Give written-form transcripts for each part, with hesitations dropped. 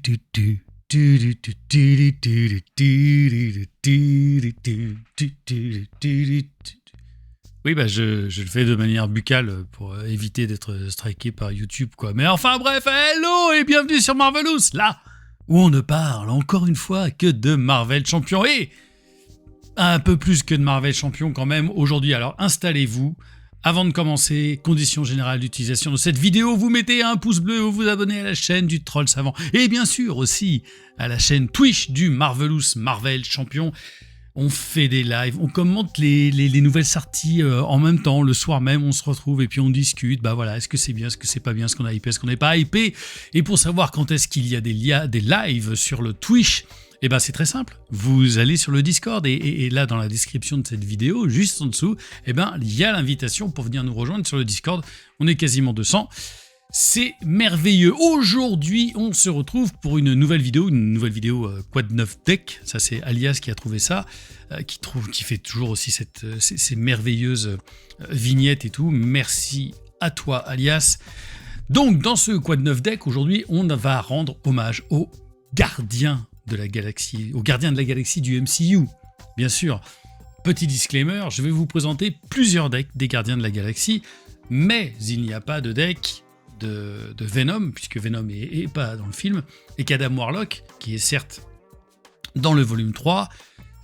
Oui, bah je le fais de manière buccale pour éviter d'être striké par YouTube, quoi. Mais enfin bref, hello et bienvenue sur Marvelous, là où on ne parle encore une fois que de Marvel Champion. Et un peu plus que de Marvel Champion quand même aujourd'hui. Alors installez-vous. Avant de commencer, conditions générales d'utilisation de cette vidéo, vous mettez un pouce bleu, vous vous abonnez à la chaîne du Troll Savant et bien sûr aussi à la chaîne Twitch du Marvelous Marvel Champion. On fait des lives, on commente les nouvelles sorties en même temps, le soir même on se retrouve et puis on discute, bah voilà, est-ce que c'est bien, est-ce que c'est pas bien, est-ce qu'on a hypé, est-ce qu'on n'est pas hypé. Et pour savoir quand est-ce qu'il y a des lives sur le Twitch, et ben c'est très simple, vous allez sur le Discord et là dans la description de cette vidéo, juste en dessous, et ben il y a l'invitation pour venir nous rejoindre sur le Discord, on est quasiment 200. C'est merveilleux. Aujourd'hui, on se retrouve pour une nouvelle vidéo Quad 9 Deck. Ça, c'est Alias qui a trouvé ça, qui fait toujours aussi ces merveilleuses vignettes et tout. Merci à toi, Alias. Donc, dans ce Quad 9 Deck, aujourd'hui, on va rendre hommage aux gardiens de la galaxie, du MCU, bien sûr. Petit disclaimer, je vais vous présenter plusieurs decks des gardiens de la galaxie, mais il n'y a pas de deck de Venom, puisque Venom est pas dans le film, et qu'Adam Warlock, qui est certes dans le volume 3,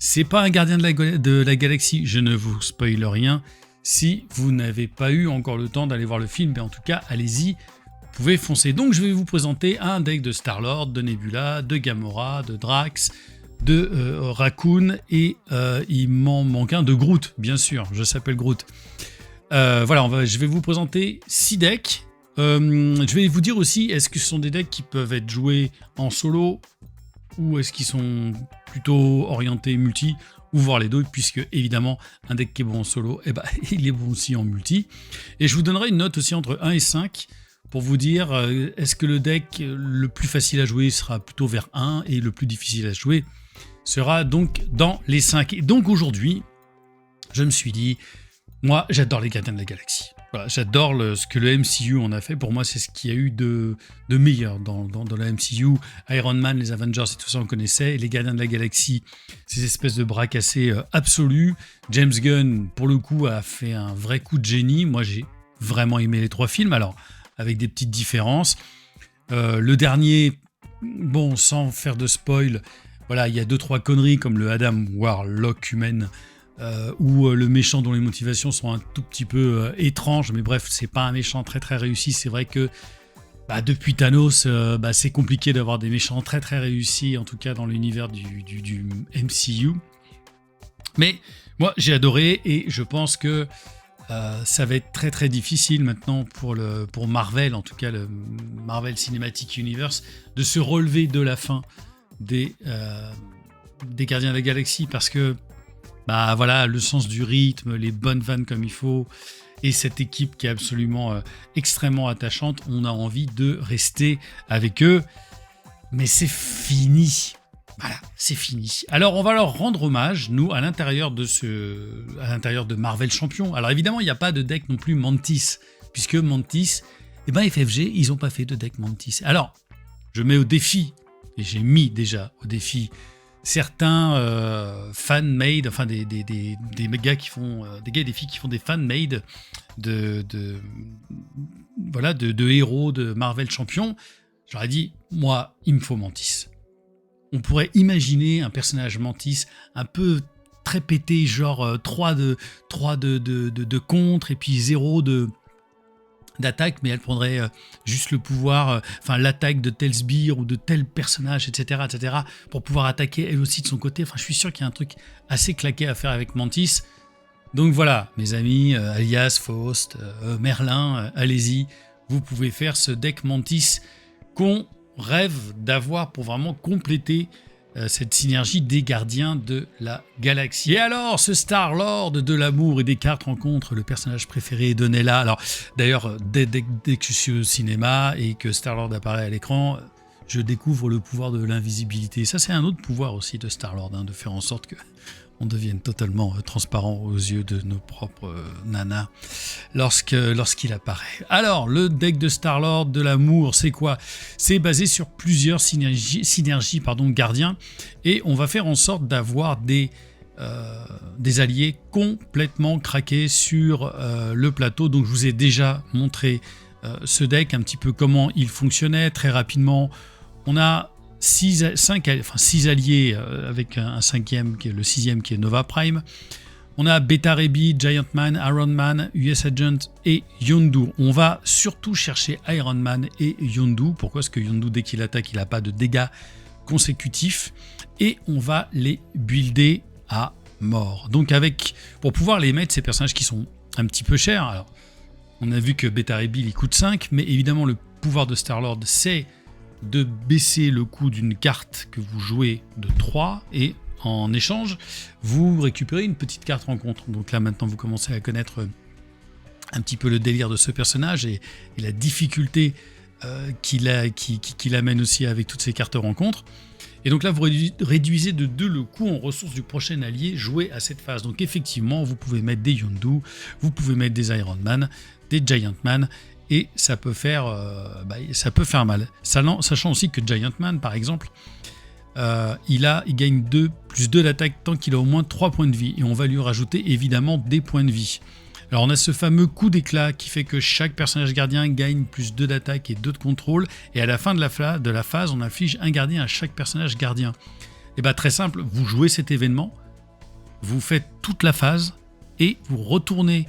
c'est pas un gardien de la galaxie. Je ne vous spoile rien. Si vous n'avez pas eu encore le temps d'aller voir le film, mais en tout cas, allez-y, vous pouvez foncer. Donc je vais vous présenter un deck de Star-Lord, de Nebula, de Gamora, de Drax, de Raccoon, et il m'en manque un, de Groot, bien sûr, je s'appelle Groot. Voilà, je vais vous présenter 6 decks. Je vais vous dire aussi, est-ce que ce sont des decks qui peuvent être joués en solo ou est-ce qu'ils sont plutôt orientés multi, ou voir les deux, puisque évidemment un deck qui est bon en solo, il est bon aussi en multi. Et je vous donnerai une note aussi entre 1 et 5 pour vous dire est-ce que le deck le plus facile à jouer sera plutôt vers 1 et le plus difficile à jouer sera donc dans les 5. Et donc aujourd'hui, je me suis dit, moi j'adore les gardiens de la galaxie. Voilà, j'adore ce que le MCU en a fait. Pour moi, c'est ce qu'il y a eu de meilleur dans la MCU. Iron Man, les Avengers et tout ça, on connaissait. Et les Gardiens de la Galaxie, ces espèces de bras cassés absolus. James Gunn, pour le coup, a fait un vrai coup de génie. Moi, j'ai vraiment aimé les 3 films, alors avec des petites différences. Le dernier, bon, sans faire de spoil, voilà, il y a 2-3 conneries comme le Adam Warlock humain, ou le méchant dont les motivations sont un tout petit peu étranges, mais bref, c'est pas un méchant très très réussi. C'est vrai que depuis Thanos, c'est compliqué d'avoir des méchants très très réussis, en tout cas dans l'univers du MCU. Mais moi j'ai adoré et je pense que ça va être très très difficile maintenant pour Marvel, en tout cas le Marvel Cinematic Universe, de se relever de la fin des Gardiens de la Galaxie, parce que voilà, le sens du rythme, les bonnes vannes comme il faut, et cette équipe qui est absolument extrêmement attachante, on a envie de rester avec eux, mais c'est fini. Voilà, c'est fini. Alors on va leur rendre hommage, nous, à l'intérieur de Marvel Champion. Alors évidemment, il n'y a pas de deck non plus Mantis, puisque Mantis, FFG, ils n'ont pas fait de deck Mantis. Alors, je mets au défi, et j'ai mis déjà au défi, certains fan-made, enfin des gars qui font des gars et des filles qui font des fan-made de héros de Marvel Champion. J'aurais dit, moi, il me faut Mantis. On pourrait imaginer un personnage Mantis un peu très pété, genre 3 de contre et puis 0 d'attaque, mais elle prendrait juste le pouvoir, l'attaque de tel sbire ou de tel personnage, etc., pour pouvoir attaquer elle aussi de son côté. Enfin, je suis sûr qu'il y a un truc assez claqué à faire avec Mantis. Donc voilà, mes amis, Alias, Faust, Merlin, allez-y, vous pouvez faire ce deck Mantis qu'on rêve d'avoir pour vraiment compléter cette synergie des gardiens de la galaxie. Et alors, ce Star-Lord de l'amour et des cartes rencontre le personnage préféré de Nella. Alors, d'ailleurs, dès que je suis au cinéma et que Star-Lord apparaît à l'écran, je découvre le pouvoir de l'invisibilité. Ça, c'est un autre pouvoir aussi de Star-Lord, de faire en sorte que on devienne totalement transparent aux yeux de nos propres nanas lorsqu'il apparaît. Alors, le deck de Star-Lord de l'amour, c'est quoi? C'est basé sur plusieurs synergies gardiens, et on va faire en sorte d'avoir des alliés complètement craqués sur le plateau. Donc, je vous ai déjà montré ce deck, un petit peu comment il fonctionnait très rapidement. On a 6 alliés avec un cinquième, qui est le sixième, qui est Nova Prime. On a Beta Ray Bill, Giant Man, Iron Man, US Agent et Yondu. On va surtout chercher Iron Man et Yondu. Pourquoi? Parce que Yondu, dès qu'il attaque, il n'a pas de dégâts consécutifs. Et on va les builder à mort. Donc pour pouvoir les mettre, ces personnages qui sont un petit peu chers. Alors, on a vu que Beta Ray Bill, il coûte 5, mais évidemment, le pouvoir de Star-Lord, c'est de baisser le coût d'une carte que vous jouez de 3, et en échange, vous récupérez une petite carte rencontre. Donc là, maintenant, vous commencez à connaître un petit peu le délire de ce personnage et la difficulté qu'il amène aussi avec toutes ces cartes rencontres. Et donc là, vous réduisez de 2 le coût en ressources du prochain allié joué à cette phase. Donc effectivement, vous pouvez mettre des Yondu, vous pouvez mettre des Iron Man, des Giant Man, et ça peut faire mal. Sachant aussi que Giant Man, par exemple, il gagne plus 2 d'attaque tant qu'il a au moins 3 points de vie, et on va lui rajouter évidemment des points de vie. Alors on a ce fameux coup d'éclat qui fait que chaque personnage gardien gagne plus 2 d'attaque et 2 de contrôle, et à la fin de la phase, on inflige un gardien à chaque personnage gardien. Et bien très simple, vous jouez cet événement, vous faites toute la phase, et vous retournez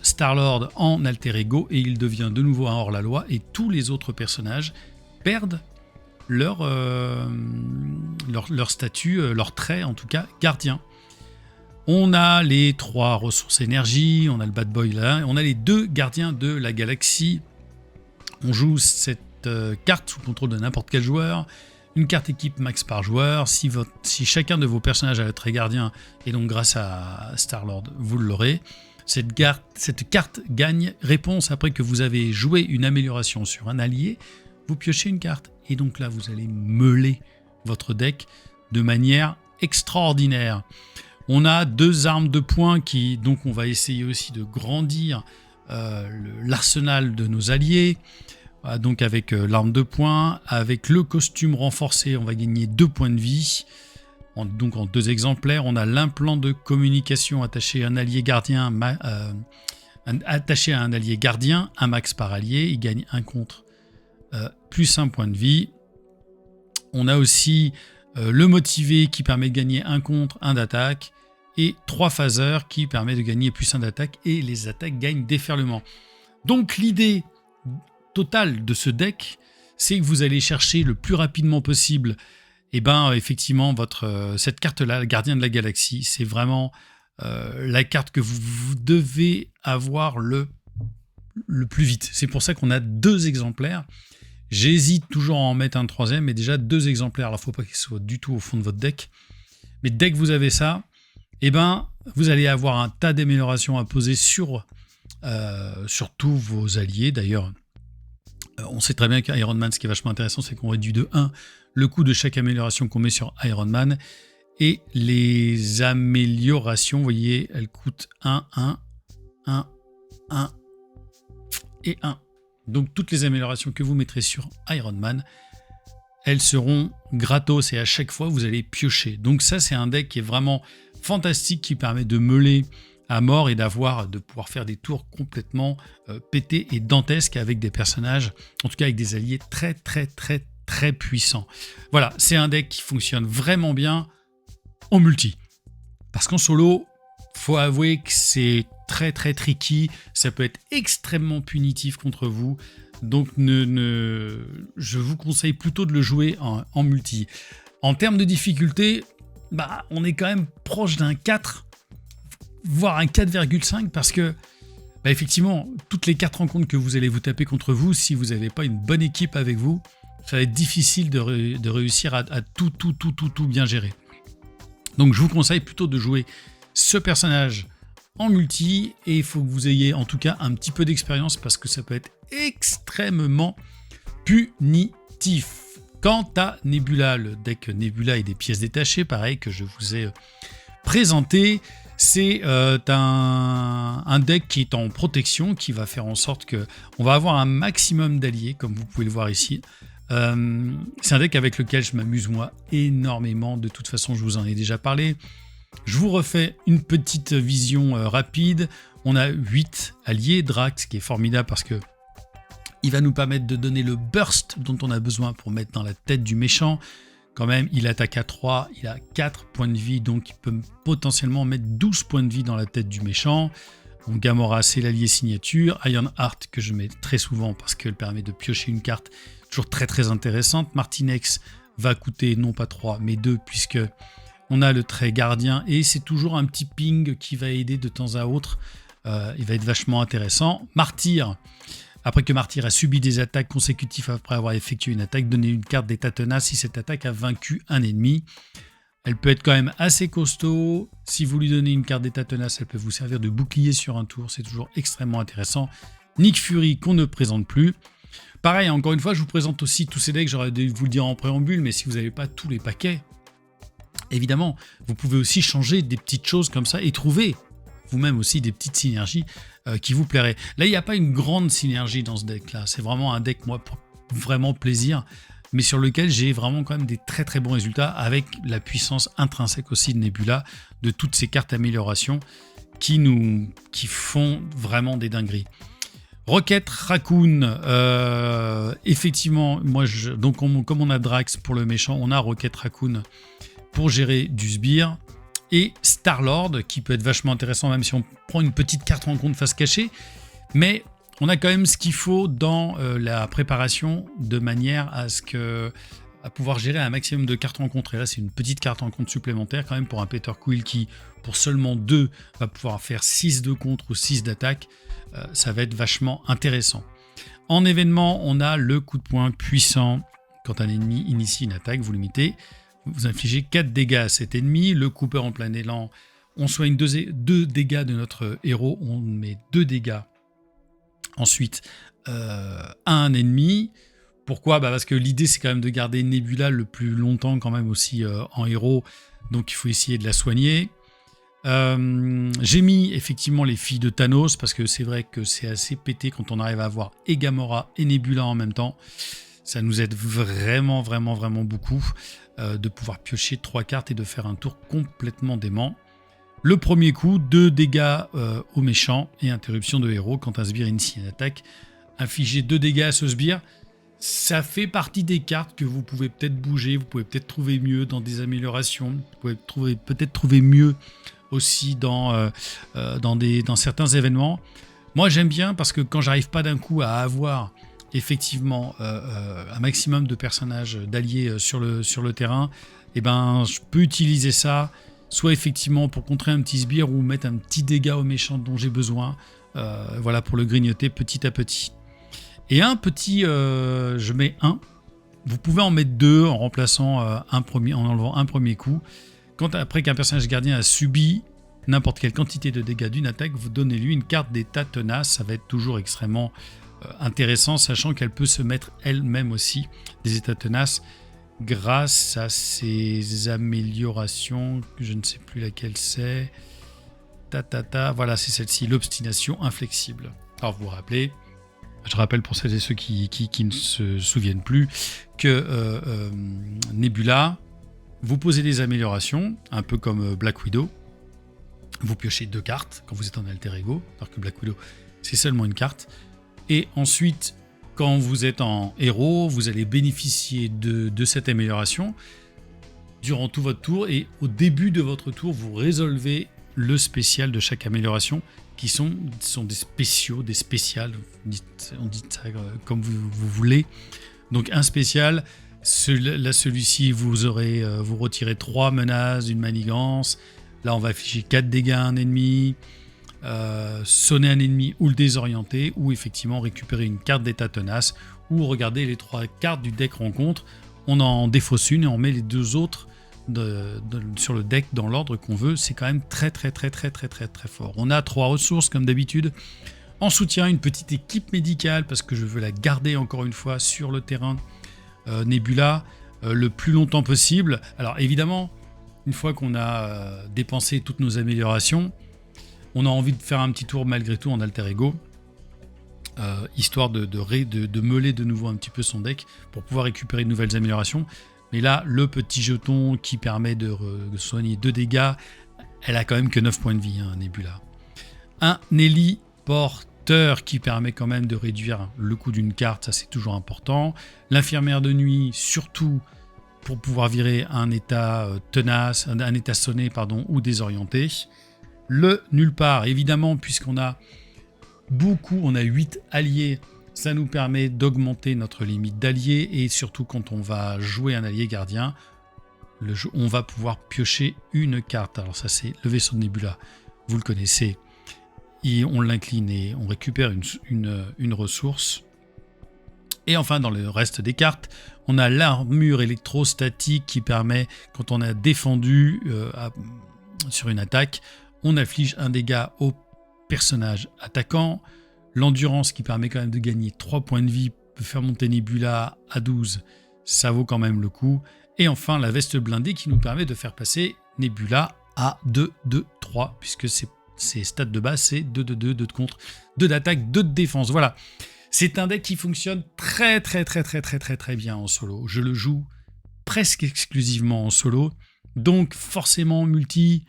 Star-Lord en alter ego, et il devient de nouveau un hors-la-loi, et tous les autres personnages perdent leur statut, leur trait en tout cas, gardien. On a les 3 ressources énergie, on a le bad boy là, on a les 2 gardiens de la galaxie. On joue cette carte sous contrôle de n'importe quel joueur, une carte équipe max par joueur. Si chacun de vos personnages a le trait gardien, et donc grâce à Star-Lord, vous l'aurez. Cette carte gagne réponse après que vous avez joué une amélioration sur un allié. Vous piochez une carte, et donc là vous allez meuler votre deck de manière extraordinaire. On a 2 armes de poing donc on va essayer aussi de grandir l'arsenal de nos alliés. Donc avec l'arme de poing, avec le costume renforcé, on va gagner 2 points de vie. Donc en 2 exemplaires, on a l'implant de communication attaché à un allié gardien, un max par allié, il gagne 1 contre, plus 1 point de vie. On a aussi le motivé qui permet de gagner 1 contre, 1 d'attaque, et 3 phaseurs qui permet de gagner plus 1 d'attaque, et les attaques gagnent déferlement. Donc l'idée totale de ce deck, c'est que vous allez chercher le plus rapidement possible, et effectivement, cette carte-là, le gardien de la galaxie, c'est vraiment la carte que vous devez avoir le plus vite. C'est pour ça qu'on a 2 exemplaires. J'hésite toujours à en mettre un 3e, mais déjà 2 exemplaires. Alors, il ne faut pas qu'il soit du tout au fond de votre deck. Mais dès que vous avez ça, vous allez avoir un tas d'améliorations à poser sur tous vos alliés. D'ailleurs, on sait très bien qu'Iron Man, ce qui est vachement intéressant, c'est qu'on réduit de 1 le coût de chaque amélioration qu'on met sur Iron Man. Et les améliorations, vous voyez, elles coûtent 1 et 1. Donc toutes les améliorations que vous mettrez sur Iron Man, elles seront gratos, et à chaque fois vous allez piocher. Donc ça, c'est un deck qui est vraiment fantastique, qui permet de meuler à mort et de pouvoir faire des tours complètement pétés et dantesques avec des personnages, en tout cas avec des alliés très très très très puissants. Voilà, c'est un deck qui fonctionne vraiment bien en multi. Parce qu'en solo, faut avouer que c'est très très tricky, ça peut être extrêmement punitif contre vous. Donc je vous conseille plutôt de le jouer en multi. En termes de difficulté, on est quand même proche d'un 4, voire un 4,5, parce que effectivement, toutes les 4 rencontres que vous allez vous taper contre vous, si vous n'avez pas une bonne équipe avec vous, ça va être difficile de réussir à tout bien gérer. Donc je vous conseille plutôt de jouer ce personnage en multi, et il faut que vous ayez en tout cas un petit peu d'expérience, parce que ça peut être extrêmement punitif. Quant à Nebula, le deck Nebula et des pièces détachées, pareil, que je vous ai présenté, c'est un deck qui est en protection, qui va faire en sorte qu'on va avoir un maximum d'alliés, comme vous pouvez le voir ici. C'est un deck avec lequel je m'amuse moi énormément, de toute façon je vous en ai déjà parlé. Je vous refais une petite vision rapide. On a 8 alliés, Drax qui est formidable parce que il va nous permettre de donner le burst dont on a besoin pour mettre dans la tête du méchant. Quand même, il attaque à 3, il a 4 points de vie, donc il peut potentiellement mettre 12 points de vie dans la tête du méchant. Donc Gamora, c'est l'allié signature. Ironheart, que je mets très souvent parce qu'elle permet de piocher une carte toujours très très intéressante. Martinex va coûter non pas 3, mais 2, puisque on a le trait gardien, et c'est toujours un petit ping qui va aider de temps à autre. Il va être vachement intéressant. Martyr. Après que Martyr a subi des attaques consécutives après avoir effectué une attaque, donnez une carte d'état tenace si cette attaque a vaincu un ennemi. Elle peut être quand même assez costaud. Si vous lui donnez une carte d'état tenace, elle peut vous servir de bouclier sur un tour. C'est toujours extrêmement intéressant. Nick Fury qu'on ne présente plus. Pareil, encore une fois, je vous présente aussi tous ces decks. J'aurais dû vous le dire en préambule, mais si vous n'avez pas tous les paquets, évidemment, vous pouvez aussi changer des petites choses comme ça et trouver vous-même aussi des petites synergies qui vous plairaient. Là, il n'y a pas une grande synergie dans ce deck-là. C'est vraiment un deck, moi, pour vraiment plaisir, mais sur lequel j'ai vraiment quand même des très très bons résultats avec la puissance intrinsèque aussi de Nebula, de toutes ces cartes amélioration qui font vraiment des dingueries. Rocket Raccoon, effectivement, comme on a Drax pour le méchant, on a Rocket Raccoon pour gérer du sbire. Et Star-Lord, qui peut être vachement intéressant, même si on prend une petite carte rencontre face cachée. Mais on a quand même ce qu'il faut dans la préparation, de manière à pouvoir gérer un maximum de cartes rencontres. Et là, c'est une petite carte rencontre supplémentaire quand même pour un Peter Quill qui, pour seulement 2, va pouvoir faire 6 de contre ou 6 d'attaque. Ça va être vachement intéressant. En événement, on a le coup de poing puissant. Quand un ennemi initie une attaque, vous limitez. Vous infligez 4 dégâts à cet ennemi. Le Cooper en plein élan, on soigne 2 dégâts de notre héros. On met 2 dégâts ensuite à un ennemi. Pourquoi ? Parce que l'idée, c'est quand même de garder Nebula le plus longtemps quand même aussi en héros. Donc il faut essayer de la soigner. J'ai mis effectivement les filles de Thanos parce que c'est vrai que c'est assez pété quand on arrive à avoir et Gamora et Nebula en même temps. Ça nous aide vraiment, vraiment, vraiment beaucoup de pouvoir piocher 3 cartes et de faire un tour complètement dément. Le premier coup, 2 dégâts au méchant et interruption de héros quand un sbire initie une attaque. Infliger 2 dégâts à ce sbire, ça fait partie des cartes que vous pouvez peut-être bouger, vous pouvez peut-être trouver mieux dans des améliorations, vous pouvez peut-être trouver mieux aussi dans certains événements. Moi j'aime bien parce que quand j'arrive pas d'un coup à avoir effectivement un maximum de personnages d'alliés sur le terrain, et ben je peux utiliser ça soit effectivement pour contrer un petit sbire ou mettre un petit dégât au méchant dont j'ai besoin, voilà, pour le grignoter petit à petit. Et un petit, je mets 1. Vous pouvez en mettre 2 en remplaçant en enlevant un premier coup. Après qu'un personnage gardien a subi n'importe quelle quantité de dégâts d'une attaque, vous donnez-lui une carte d'état tenace. Ça va être toujours extrêmement intéressant, sachant qu'elle peut se mettre elle-même aussi des états tenaces grâce à ces améliorations, je ne sais plus laquelle c'est. Voilà, c'est celle-ci, l'obstination inflexible. Alors vous vous rappelez, je rappelle pour celles et ceux qui ne se souviennent plus, que Nebula, vous posez des améliorations, un peu comme Black Widow. Vous piochez 2 cartes quand vous êtes en alter ego, alors que Black Widow, c'est seulement une carte. Et ensuite, quand vous êtes en héros, vous allez bénéficier de cette amélioration durant tout votre tour. Et au début de votre tour, vous résolvez le spécial de chaque amélioration, qui sont des spéciaux, des spéciales. On dit ça comme vous voulez. Donc un spécial, celui-ci, vous retirez 3 menaces d'une manigance. Là, on va afficher 4 dégâts à un ennemi. Sonner un ennemi ou le désorienter, ou effectivement récupérer une carte d'état tenace, ou regarder les 3 cartes du deck rencontre, on en défausse une et on met les 2 autres sur le deck dans l'ordre qu'on veut. C'est quand même très très très très très très très fort. On a 3 ressources comme d'habitude. En soutien, une petite équipe médicale parce que je veux la garder encore une fois sur le terrain Nebula le plus longtemps possible. Alors évidemment, une fois qu'on a dépensé toutes nos améliorations, on a envie de faire un petit tour malgré tout en alter ego, histoire de meuler de nouveau un petit peu son deck pour pouvoir récupérer de nouvelles améliorations. Mais là, le petit jeton qui permet de soigner 2 dégâts, elle a quand même que 9 points de vie, Nebula. Un héliporteur qui permet quand même de réduire le coût d'une carte, ça c'est toujours important. L'infirmière de nuit, surtout pour pouvoir virer un état tenace, un état sonné, ou désorienté. Le nulle part, évidemment, puisqu'on a on a 8 alliés, ça nous permet d'augmenter notre limite d'alliés, et surtout quand on va jouer un allié gardien, on va pouvoir piocher une carte. Alors ça c'est le vaisseau de Nebula, vous le connaissez, et on l'incline et on récupère une ressource. Et enfin dans le reste des cartes, on a l'armure électrostatique qui permet, quand on a défendu sur une attaque, on inflige un dégât au personnage attaquant. L'endurance qui permet quand même de gagner 3 points de vie, peut faire monter Nebula à 12, ça vaut quand même le coup. Et enfin la veste blindée qui nous permet de faire passer Nebula à 2, 2, 3, puisque ses stats de base c'est 2 de 2, 2 de contre, 2 d'attaque, 2 de défense. Voilà, c'est un deck qui fonctionne très bien en solo. Je le joue presque exclusivement en solo, donc forcément multi,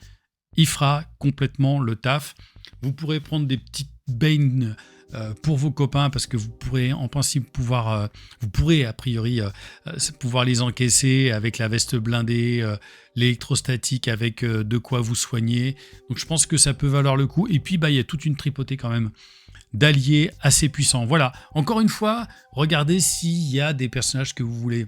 il fera complètement le taf. Vous pourrez prendre des petites Bane pour vos copains, parce que vous pourrez en principe pouvoir pouvoir les encaisser avec la veste blindée, l'électrostatique, avec de quoi vous soigner. Donc je pense que ça peut valoir le coup. Et puis il y a toute une tripotée quand même d'alliés assez puissants. Voilà, encore une fois, regardez s'il y a des personnages que vous voulez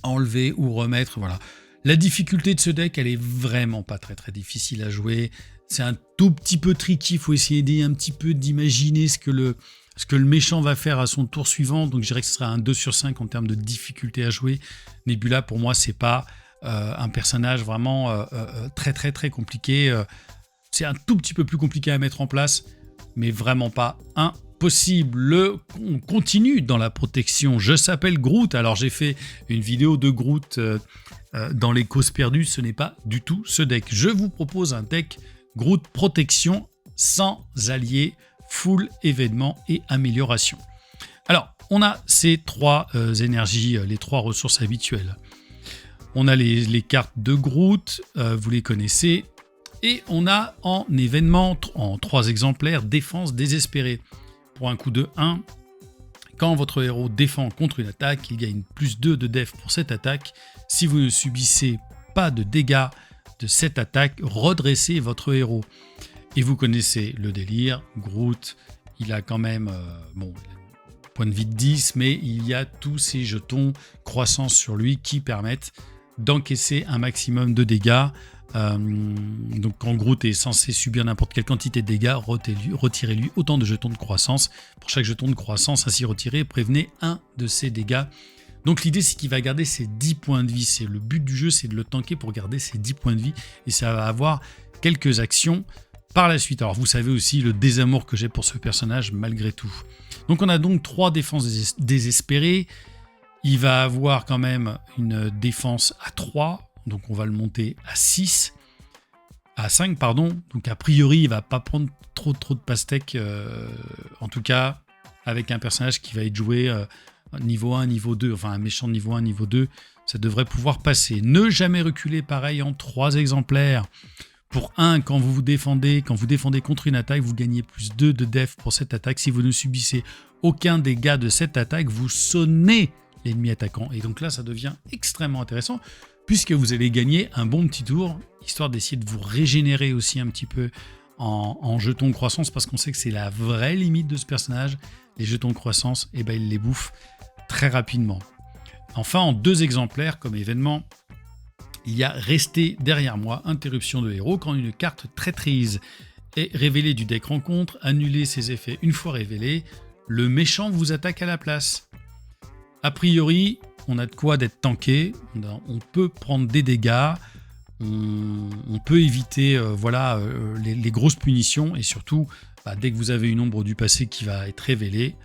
enlever ou remettre. Voilà. La difficulté de ce deck, elle est vraiment pas très difficile à jouer. C'est un tout petit peu tricky, il faut essayer un petit peu d'imaginer ce que le méchant va faire à son tour suivant. Donc je dirais que ce sera un 2 sur 5 en termes de difficulté à jouer. Nebula, pour moi, c'est pas un personnage vraiment très compliqué. C'est un tout petit peu plus compliqué à mettre en place, mais vraiment pas impossible. On continue dans la protection. Je s'appelle Groot. Alors j'ai fait une vidéo de Groot dans les causes perdues. Ce n'est pas du tout ce deck. Je vous propose un deck Groot protection sans alliés, full événements et amélioration. Alors, on a ces 3 énergies, les 3 ressources habituelles. On a les cartes de Groot, vous les connaissez. Et on a en événement, en 3 exemplaires, défense désespérée. Pour un coût de 1, quand votre héros défend contre une attaque, il gagne plus 2 de def pour cette attaque. Si vous ne subissez pas de dégâts de cette attaque, redressez votre héros. Et vous connaissez le délire, Groot, il a quand même point de vie de 10, mais il y a tous ces jetons croissance sur lui qui permettent d'encaisser un maximum de dégâts. Donc quand Groot est censé subir n'importe quelle quantité de dégâts, retirez-lui autant de jetons de croissance. Pour chaque jeton de croissance ainsi retiré, prévenez un de ces dégâts. Donc l'idée c'est qu'il va garder ses 10 points de vie. C'est le but du jeu, c'est de le tanker pour garder ses 10 points de vie. Et ça va avoir quelques actions par la suite. Alors vous savez aussi le désamour que j'ai pour ce personnage malgré tout. Donc on a donc 3 défenses désespérées. Il va avoir quand même une défense à 3. Donc on va le monter à 5 pardon. Donc a priori il va pas prendre trop de pastèques, en tout cas avec un personnage qui va être joué niveau 1, niveau 2, enfin un méchant niveau 1, niveau 2, ça devrait pouvoir passer. Ne jamais reculer, pareil en 3 exemplaires. Pour 1, quand vous défendez contre une attaque, vous gagnez plus 2 de def pour cette attaque. Si vous ne subissez aucun dégât de cette attaque, vous sonnez l'ennemi attaquant. Et donc là, ça devient extrêmement intéressant, puisque vous allez gagner un bon petit tour, histoire d'essayer de vous régénérer aussi un petit peu en jetons de croissance, parce qu'on sait que c'est la vraie limite de ce personnage. Les jetons de croissance, il les bouffe très rapidement. Enfin, en 2 exemplaires comme événement, il y a Rester derrière moi, interruption de héros. Quand une carte traîtrise est révélée du deck rencontre, annulez ses effets une fois révélés, le méchant vous attaque à la place. A priori, on a de quoi d'être tanké, on peut prendre des dégâts, on peut éviter les grosses punitions, et surtout, dès que vous avez une ombre du passé qui va être révélée,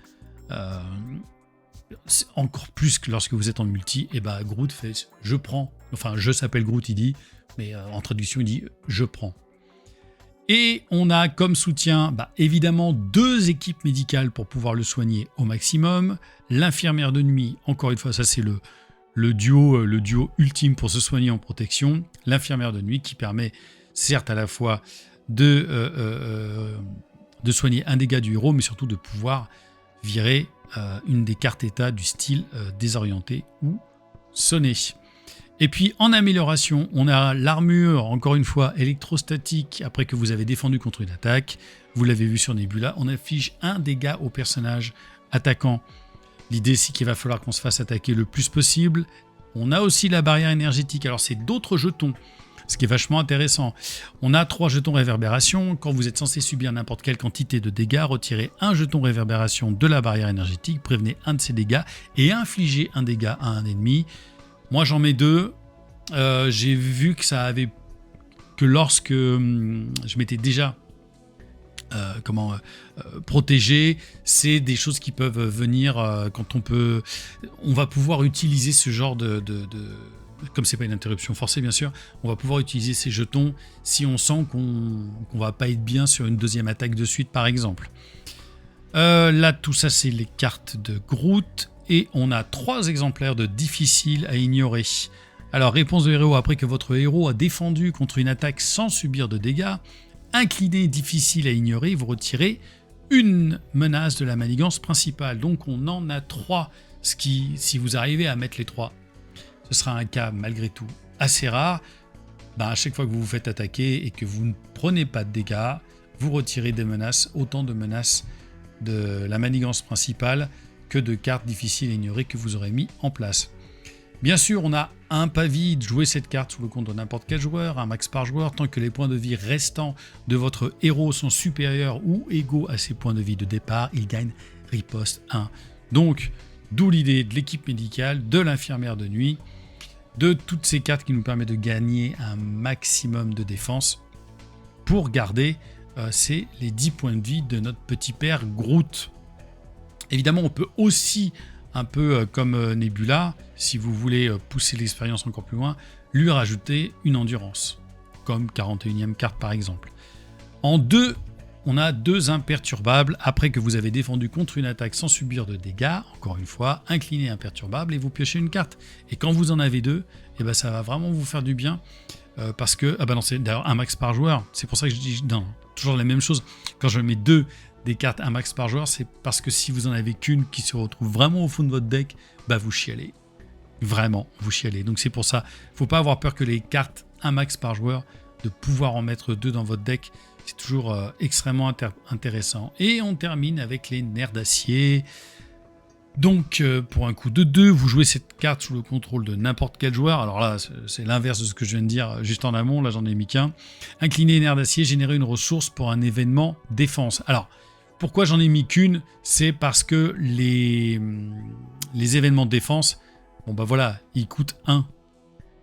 encore plus que lorsque vous êtes en multi, et bah Groot fait « je prends ». Enfin, je s'appelle Groot, il dit, mais en traduction, il dit « je prends ». Et on a comme soutien, évidemment, 2 équipes médicales pour pouvoir le soigner au maximum. L'infirmière de nuit, encore une fois, ça c'est le duo ultime pour se soigner en protection. L'infirmière de nuit qui permet, certes, à la fois de soigner un dégât du héros, mais surtout de pouvoir virer une des cartes état du style désorienté ou sonné. Et puis en amélioration, on a l'armure, encore une fois, électrostatique, après que vous avez défendu contre une attaque. Vous l'avez vu sur Nebula, on affiche un dégât au personnage attaquant. L'idée, c'est qu'il va falloir qu'on se fasse attaquer le plus possible. On a aussi la barrière énergétique, alors c'est d'autres jetons, ce qui est vachement intéressant. On a 3 jetons réverbération. Quand vous êtes censé subir n'importe quelle quantité de dégâts, retirez un jeton réverbération de la barrière énergétique, prévenez un de ces dégâts et infligez un dégât à un ennemi. Moi, j'en mets 2. J'ai vu que ça avait... que lorsque je m'étais déjà protégé, c'est des choses qui peuvent venir quand on va pouvoir utiliser ce genre de comme c'est pas une interruption forcée bien sûr, on va pouvoir utiliser ces jetons si on sent qu'on va pas être bien sur une deuxième attaque de suite par exemple. Là tout ça c'est les cartes de Groot et on a 3 exemplaires de difficiles à ignorer. Alors réponse de héros: après que votre héros a défendu contre une attaque sans subir de dégâts, incliné, difficile à ignorer, vous retirez une menace de la manigance principale. Donc on en a 3, ce qui, si vous arrivez à mettre les 3, ce sera un cas malgré tout assez rare. À chaque fois que vous vous faites attaquer et que vous ne prenez pas de dégâts, vous retirez des menaces, autant de menaces de la manigance principale que de cartes difficiles à ignorer que vous aurez mis en place. Bien sûr, on a un pas vide, jouez cette carte sous le compte de n'importe quel joueur, un max par joueur, tant que les points de vie restants de votre héros sont supérieurs ou égaux à ses points de vie de départ, il gagne riposte 1. Donc, d'où l'idée de l'équipe médicale, de l'infirmière de nuit, de toutes ces cartes qui nous permettent de gagner un maximum de défense pour garder les 10 points de vie de notre petit père Groot. Évidemment, on peut aussi, un peu comme Nebula, si vous voulez pousser l'expérience encore plus loin, lui rajouter une endurance, comme 41e carte par exemple. En 2, on a 2 imperturbables, après que vous avez défendu contre une attaque sans subir de dégâts, encore une fois, incliné imperturbable, et vous piochez une carte. Et quand vous en avez 2, ça va vraiment vous faire du bien, parce que, non, c'est d'ailleurs un max par joueur, c'est pour ça que je dis, non, toujours la même chose, quand je mets 2 des cartes un max par joueur, c'est parce que si vous en avez qu'une qui se retrouve vraiment au fond de votre deck, vous chialez. Vraiment, vous chialez. Donc c'est pour ça, faut pas avoir peur que les cartes un max par joueur, de pouvoir en mettre 2 dans votre deck, c'est toujours extrêmement intéressant. Et on termine avec les nerfs d'acier. Donc pour un coût de 2, vous jouez cette carte sous le contrôle de n'importe quel joueur. Alors là, c'est l'inverse de ce que je viens de dire juste en amont, là j'en ai mis qu'un. Incliner nerfs d'acier, générer une ressource pour un événement défense. Alors, pourquoi j'en ai mis qu'une? C'est parce que les événements de défense, ils coûtent 1.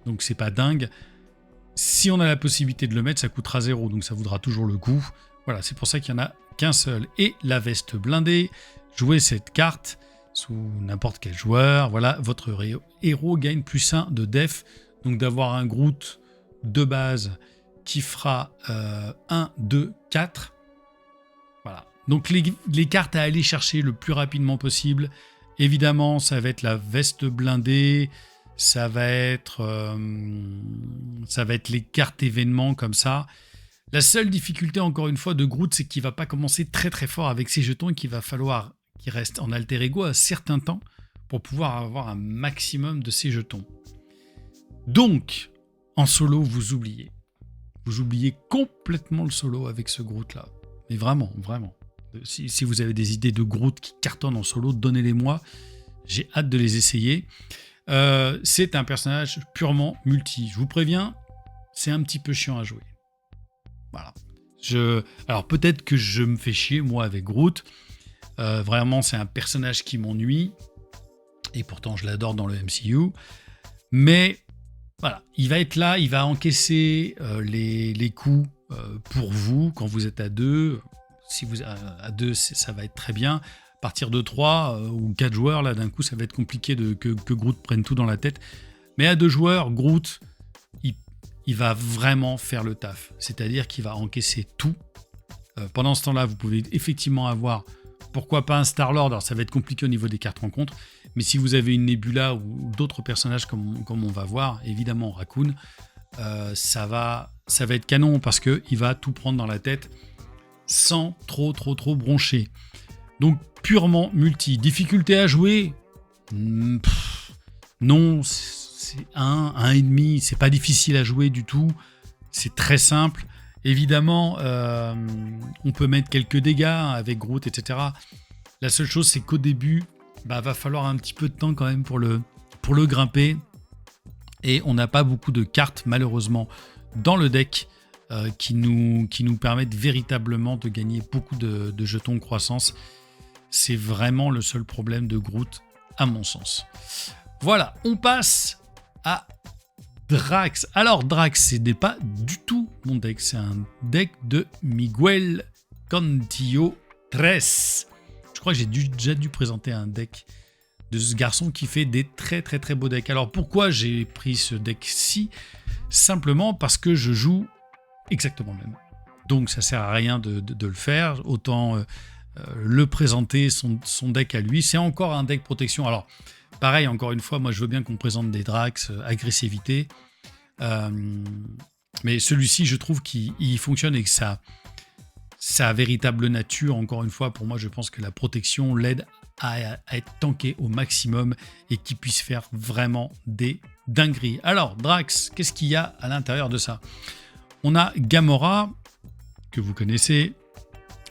Donc c'est pas dingue. Si on a la possibilité de le mettre, ça coûtera 0, donc ça vaudra toujours le coup. Voilà, c'est pour ça qu'il n'y en a qu'un seul. Et la veste blindée, jouez cette carte sous n'importe quel joueur. Voilà, votre héros gagne +1 de def. Donc d'avoir un Groot de base qui fera 1, 2, 4. Voilà. Donc les cartes à aller chercher le plus rapidement possible. Évidemment, ça va être la veste blindée. Ça va être les cartes événements comme ça. La seule difficulté, encore une fois, de Groot, c'est qu'il ne va pas commencer très très fort avec ses jetons et qu'il va falloir qu'il reste en alter ego un certain temps pour pouvoir avoir un maximum de ses jetons. Donc, en solo, vous oubliez. Vous oubliez complètement le solo avec ce Groot-là. Mais vraiment, vraiment. Si vous avez des idées de Groot qui cartonnent en solo, donnez-les-moi. J'ai hâte de les essayer. C'est un personnage purement multi. Je vous préviens, c'est un petit peu chiant à jouer. Voilà. Alors peut-être que je me fais chier, moi, avec Groot. Vraiment, c'est un personnage qui m'ennuie. Et pourtant, je l'adore dans le MCU. Mais voilà, il va être là, il va encaisser les coups pour vous quand vous êtes à 2. Si vous êtes à 2, ça va être très bien. À partir de 3 ou 4 joueurs, là d'un coup ça va être compliqué que Groot prenne tout dans la tête. Mais à 2 joueurs, Groot, il va vraiment faire le taf. C'est-à-dire qu'il va encaisser tout. Pendant ce temps-là, vous pouvez effectivement avoir, pourquoi pas un Star-Lord. Alors ça va être compliqué au niveau des cartes rencontres. Mais si vous avez une Nebula ou d'autres personnages comme on va voir, évidemment Raccoon, ça va être canon parce qu'il va tout prendre dans la tête sans trop broncher. Donc purement multi. Difficulté à jouer, non, c'est 1,5, c'est pas difficile à jouer du tout, c'est très simple. Évidemment, on peut mettre quelques dégâts avec Groot, etc. La seule chose, c'est qu'au début, va falloir un petit peu de temps quand même pour le grimper. Et on n'a pas beaucoup de cartes, malheureusement, dans le deck qui nous permettent véritablement de gagner beaucoup de jetons croissance. C'est vraiment le seul problème de Groot, à mon sens. Voilà, on passe à Drax. Alors Drax, ce n'est pas du tout mon deck, c'est un deck de Miguel Cantillo Tres. Je crois que j'ai déjà dû présenter un deck de ce garçon qui fait des très beaux decks. Alors pourquoi j'ai pris ce deck-ci? Simplement parce que je joue exactement le même. Donc ça sert à rien de le faire, autant le présenter son deck à lui. C'est encore un deck protection. Alors pareil, encore une fois, moi je veux bien qu'on présente des Drax, agressivité. Mais celui-ci, je trouve qu'il fonctionne et que sa véritable nature, encore une fois, pour moi, je pense que la protection l'aide à être tanké au maximum et qu'il puisse faire vraiment des dingueries. Alors, Drax, qu'est-ce qu'il y a à l'intérieur de ça? On a Gamora, que vous connaissez.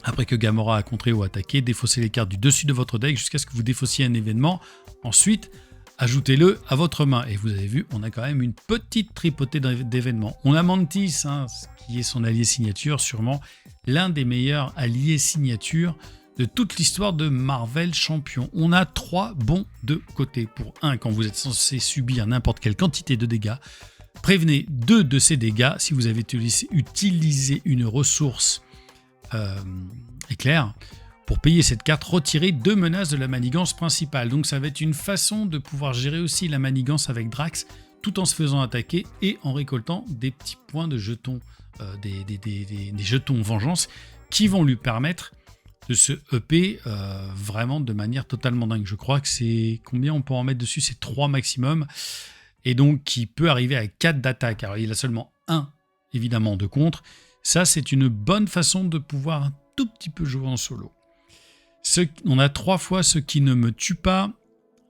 Après que Gamora a contré ou attaqué, défaussez les cartes du dessus de votre deck jusqu'à ce que vous défaussiez un événement. Ensuite, ajoutez-le à votre main. Et vous avez vu, on a quand même une petite tripotée d'événements. On a Mantis, qui est son allié signature, sûrement l'un des meilleurs alliés signature de toute l'histoire de Marvel Champion. On a 3 bons de côté. Pour 1, quand vous êtes censé subir n'importe quelle quantité de dégâts, prévenez 2 de ces dégâts si vous avez utilisé une ressource éclair. Pour payer cette carte, retirez 2 menaces de la manigance principale. Donc ça va être une façon de pouvoir gérer aussi la manigance avec Drax tout en se faisant attaquer et en récoltant des petits points de jetons, des jetons vengeance qui vont lui permettre de se EP vraiment de manière totalement dingue. Je crois que c'est combien on peut en mettre dessus, c'est 3 maximum. Et donc qui peut arriver à 4 d'attaque. Alors il a seulement 1 évidemment de contre. Ça c'est une bonne façon de pouvoir un tout petit peu jouer en solo. On a 3 fois ce qui ne me tue pas.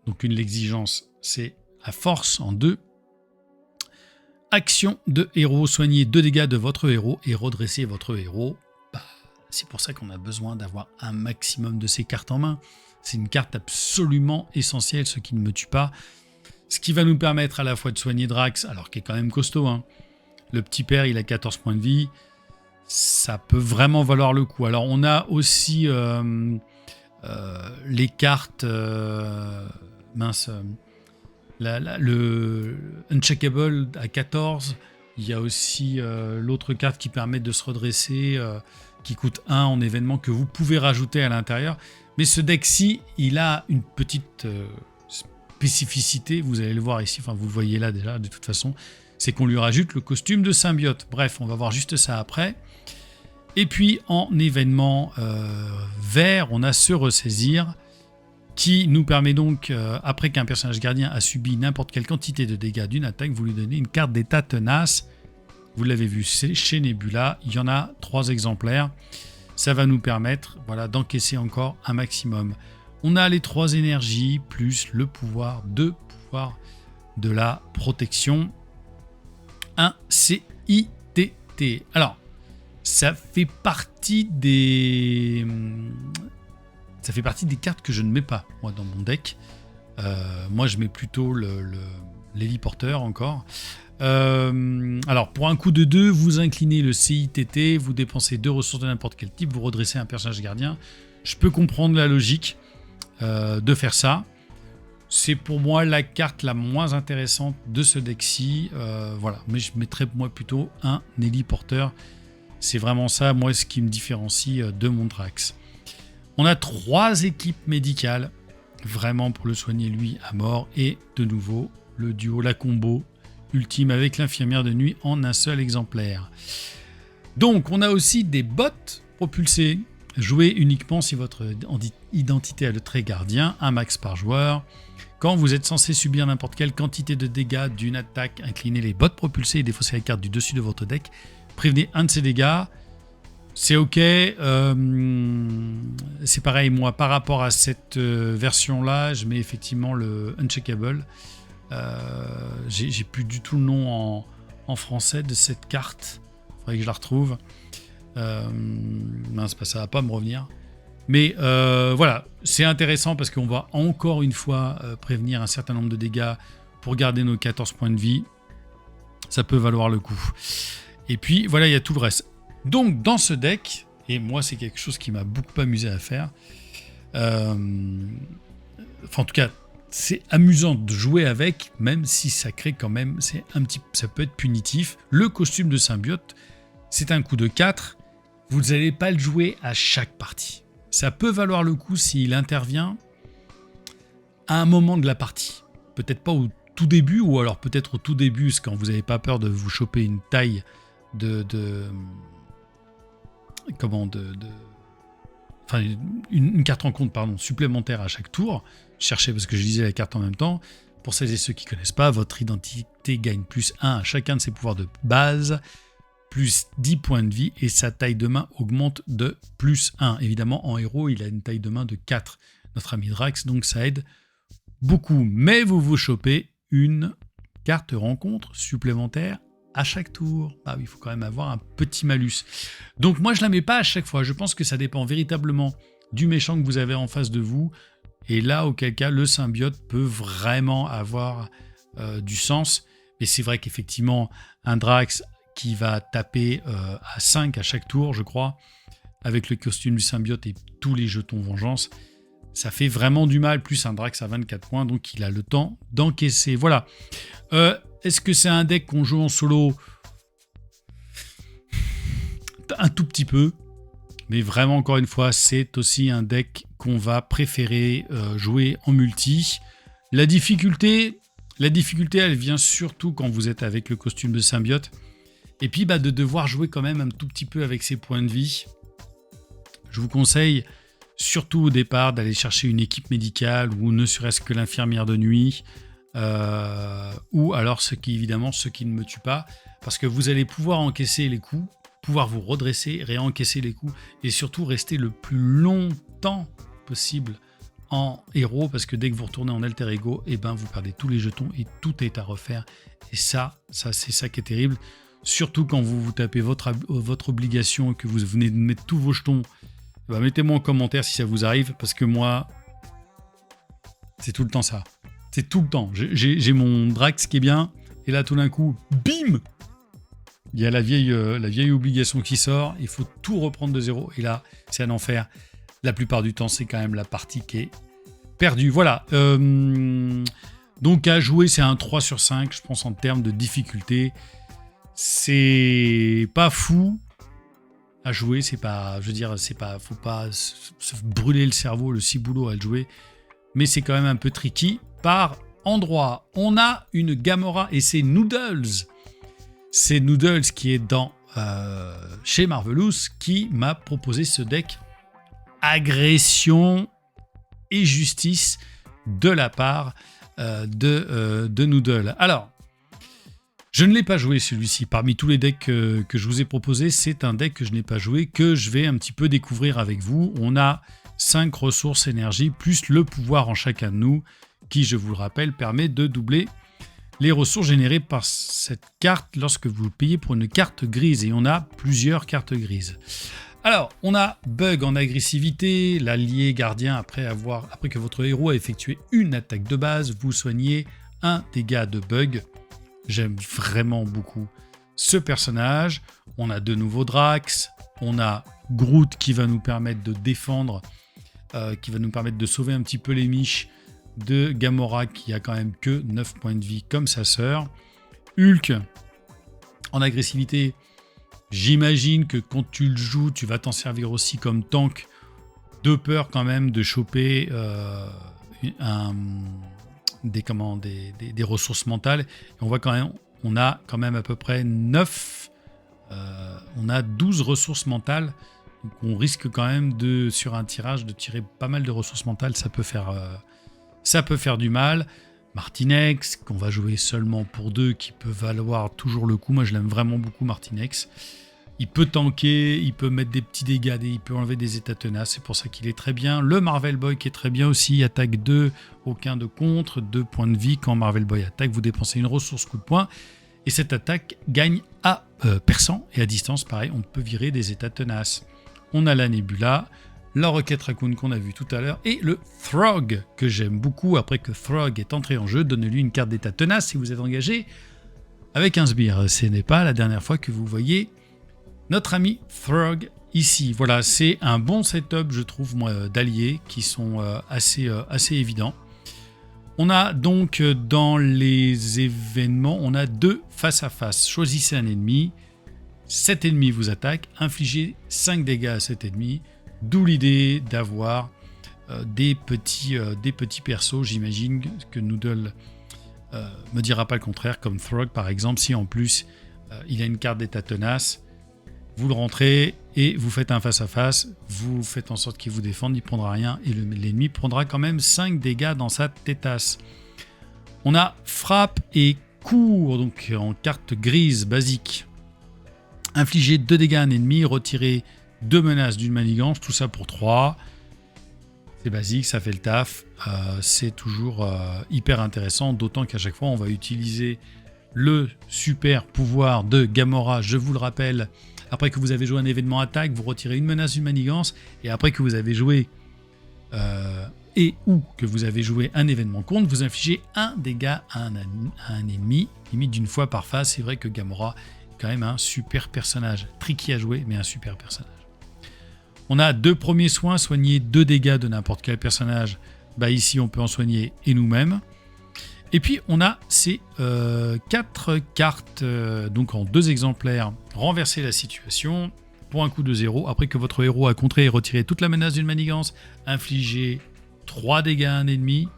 Donc l'exigence, c'est la force en 2. Action de héros, soignez 2 dégâts de votre héros et redressez votre héros. C'est pour ça qu'on a besoin d'avoir un maximum de ces cartes en main. C'est une carte absolument essentielle, ce qui ne me tue pas. Ce qui va nous permettre à la fois de soigner Drax, alors qu'il est quand même costaud. Le petit père, il a 14 points de vie. Ça peut vraiment valoir le coup. Alors on a aussi les cartes le Uncheckable à 14. Il y a aussi l'autre carte qui permet de se redresser, qui coûte 1 en événement, que vous pouvez rajouter à l'intérieur. Mais ce deck-ci, il a une petite spécificité, vous allez le voir ici, enfin vous le voyez là déjà de toute façon, c'est qu'on lui rajoute le costume de symbiote. Bref, on va voir juste ça après. Et puis en événement vert, on a se ressaisir, qui nous permet donc, après qu'un personnage gardien a subi n'importe quelle quantité de dégâts d'une attaque, vous lui donnez une carte d'état tenace. Vous l'avez vu, c'est chez Nebula, il y en a 3 exemplaires. Ça va nous permettre d'encaisser encore un maximum. On a les 3 énergies, plus le pouvoir de la protection. Un CITT. Alors, ça fait partie des cartes que je ne mets pas, moi, dans mon deck. Moi, je mets plutôt l'héliporteur encore. Alors, pour un coût de 2, vous inclinez le CITT, vous dépensez 2 ressources de n'importe quel type, vous redressez un personnage gardien. Je peux comprendre la logique de faire ça. C'est pour moi la carte la moins intéressante de ce deck-ci. Mais je mettrais moi plutôt un héliporteur. C'est vraiment ça, moi, ce qui me différencie de mon Drax. On a 3 équipes médicales, vraiment pour le soigner lui à mort. Et de nouveau, le duo, la combo ultime avec l'infirmière de nuit en un seul exemplaire. Donc, on a aussi des bots propulsés. Jouez uniquement si votre identité a le trait gardien, un max par joueur. Quand vous êtes censé subir n'importe quelle quantité de dégâts d'une attaque, inclinez les bots propulsés et défaussez la carte du dessus de votre deck. Prévenez un de ces dégâts. C'est ok. C'est pareil, moi, par rapport à cette version-là, je mets effectivement le Uncheckable. J'ai plus du tout le nom en français de cette carte. Il faudrait que je la retrouve. Mince, ça va pas me revenir. Mais voilà, c'est intéressant parce qu'on va encore une fois prévenir un certain nombre de dégâts pour garder nos 14 points de vie. Ça peut valoir le coup. Et puis voilà, il y a tout le reste. Donc dans ce deck, et moi c'est quelque chose qui m'a beaucoup amusé à faire, enfin en tout cas c'est amusant de jouer avec, même si ça crée quand même, ça peut être punitif. Le costume de symbiote, c'est un coup de 4, vous n'allez pas le jouer à chaque partie. Ça peut valoir le coup s'il intervient à un moment de la partie. Peut-être pas au tout début, ou alors peut-être au tout début, quand vous n'avez pas peur de vous choper une taille une carte rencontre supplémentaire à chaque tour. Cherchez parce que je lisais la carte en même temps. Pour celles et ceux qui ne connaissent pas, votre identité gagne plus 1 à chacun de ses pouvoirs de base, plus 10 points de vie, et sa taille de main augmente de plus 1. Évidemment, en héros, il a une taille de main de 4, notre ami Drax, donc ça aide beaucoup. Mais vous chopez une carte rencontre supplémentaire à chaque tour. Ah oui, il faut quand même avoir un petit malus. Donc moi, je la mets pas à chaque fois. Je pense que ça dépend véritablement du méchant que vous avez en face de vous. Et là, auquel cas, le symbiote peut vraiment avoir du sens. Mais c'est vrai qu'effectivement, un Drax qui va taper à 5 à chaque tour, je crois, avec le costume du symbiote et tous les jetons vengeance, ça fait vraiment du mal. Plus un Drax à 24 points, donc il a le temps d'encaisser. Voilà. Est-ce que c'est un deck qu'on joue en solo ? Un tout petit peu. Mais vraiment, encore une fois, c'est aussi un deck qu'on va préférer jouer en multi. La difficulté, elle vient surtout quand vous êtes avec le costume de symbiote. Et puis, de devoir jouer quand même un tout petit peu avec ses points de vie. Je vous conseille, surtout au départ, d'aller chercher une équipe médicale ou ne serait-ce que l'infirmière de nuit. Ou alors ce qui ne me tue pas, parce que vous allez pouvoir encaisser les coups, pouvoir vous redresser, réencaisser les coups, et surtout rester le plus longtemps possible en héros, parce que dès que vous retournez en alter ego, vous perdez tous les jetons et tout est à refaire. Et ça c'est ça qui est terrible, surtout quand vous tapez votre obligation et que vous venez de mettre tous vos jetons. Mettez-moi en commentaire si ça vous arrive, parce que moi c'est tout le temps ça. C'est tout le temps. J'ai mon Drax qui est bien, et là tout d'un coup, bim, il y a la vieille obligation qui sort, il faut tout reprendre de zéro, et là, c'est un enfer. La plupart du temps, c'est quand même la partie qui est perdue. Voilà. Donc à jouer, c'est un 3 sur 5, je pense, en termes de difficulté. C'est pas fou à jouer, faut pas se brûler le cerveau, le ciboulot à le jouer, mais c'est quand même un peu tricky. Par endroit, on a une Gamora et c'est Noodles. C'est Noodles qui est chez Marvelous qui m'a proposé ce deck agression et justice de la part de Noodle. Alors, je ne l'ai pas joué celui-ci. Parmi tous les decks que je vous ai proposés, c'est un deck que je n'ai pas joué, que je vais un petit peu découvrir avec vous. On a 5 ressources énergie plus le pouvoir en chacun de nous, qui, je vous le rappelle, permet de doubler les ressources générées par cette carte lorsque vous payez pour une carte grise. Et on a plusieurs cartes grises. Alors, on a Bug en agressivité, l'allié gardien après que votre héros a effectué une attaque de base, vous soignez un dégât de Bug. J'aime vraiment beaucoup ce personnage. On a de nouveau Drax, on a Groot qui va nous permettre de défendre, qui va nous permettre de sauver un petit peu les miches de Gamora qui a quand même que 9 points de vie comme sa sœur. Hulk en agressivité, j'imagine que quand tu le joues, tu vas t'en servir aussi comme tank de peur quand même de choper des ressources mentales. Et on voit quand même, on a quand même à peu près 9, on a 12 ressources mentales. Donc on risque quand même sur un tirage de tirer pas mal de ressources mentales. Ça peut faire du mal. Martinex, qu'on va jouer seulement pour 2, qui peut valoir toujours le coup. Moi, je l'aime vraiment beaucoup, Martinex. Il peut tanker, il peut mettre des petits dégâts, il peut enlever des états tenaces, c'est pour ça qu'il est très bien. Le Marvel Boy qui est très bien aussi, attaque 2, aucun de contre, 2 points de vie. Quand Marvel Boy attaque, vous dépensez une ressource coup de poing. Et cette attaque gagne à perçant et à distance, pareil, on peut virer des états tenaces. On a la Nebula, la Rocket Raccoon qu'on a vu tout à l'heure, et le Throg, que j'aime beaucoup. Après que Throg est entré en jeu, donnez-lui une carte d'état tenace si vous êtes engagé avec un sbire. Ce n'est pas la dernière fois que vous voyez notre ami Throg ici. Voilà, c'est un bon setup, je trouve, moi, d'alliés qui sont assez évidents. On a donc dans les événements, on a 2 face-à-face. Choisissez un ennemi, cet ennemi vous attaque, infligez 5 dégâts à cet ennemi. D'où l'idée d'avoir des petits persos. J'imagine que Noodle me dira pas le contraire, comme Throg par exemple. Si en plus il a une carte d'état tenace, vous le rentrez et vous faites un face-à-face, vous faites en sorte qu'il vous défende, il ne prendra rien et l'ennemi prendra quand même 5 dégâts dans sa tétasse. On a frappe et cours, donc en carte grise basique. Infligez 2 dégâts à un ennemi, retirez 2 menaces d'une manigance, tout ça pour 3. C'est basique, ça fait le taf. C'est toujours hyper intéressant, d'autant qu'à chaque fois on va utiliser le super pouvoir de Gamora, je vous le rappelle. Après que vous avez joué un événement attaque, vous retirez une menace d'une manigance, et après que vous avez joué ou que vous avez joué un événement contre, vous infligez 1 dégât à un ennemi, limite d'une fois par phase. C'est vrai que Gamora est quand même un super personnage, tricky à jouer, mais un super personnage. On a 2 premiers soins, soigner 2 dégâts de n'importe quel personnage. Bah ici, on peut en soigner et nous-mêmes. Et puis, on a ces 4 cartes, donc en 2 exemplaires. Renverser la situation pour un coût de 0. Après que votre héros a contré et retiré toute la menace d'une manigance, infligez 3 dégâts à un ennemi.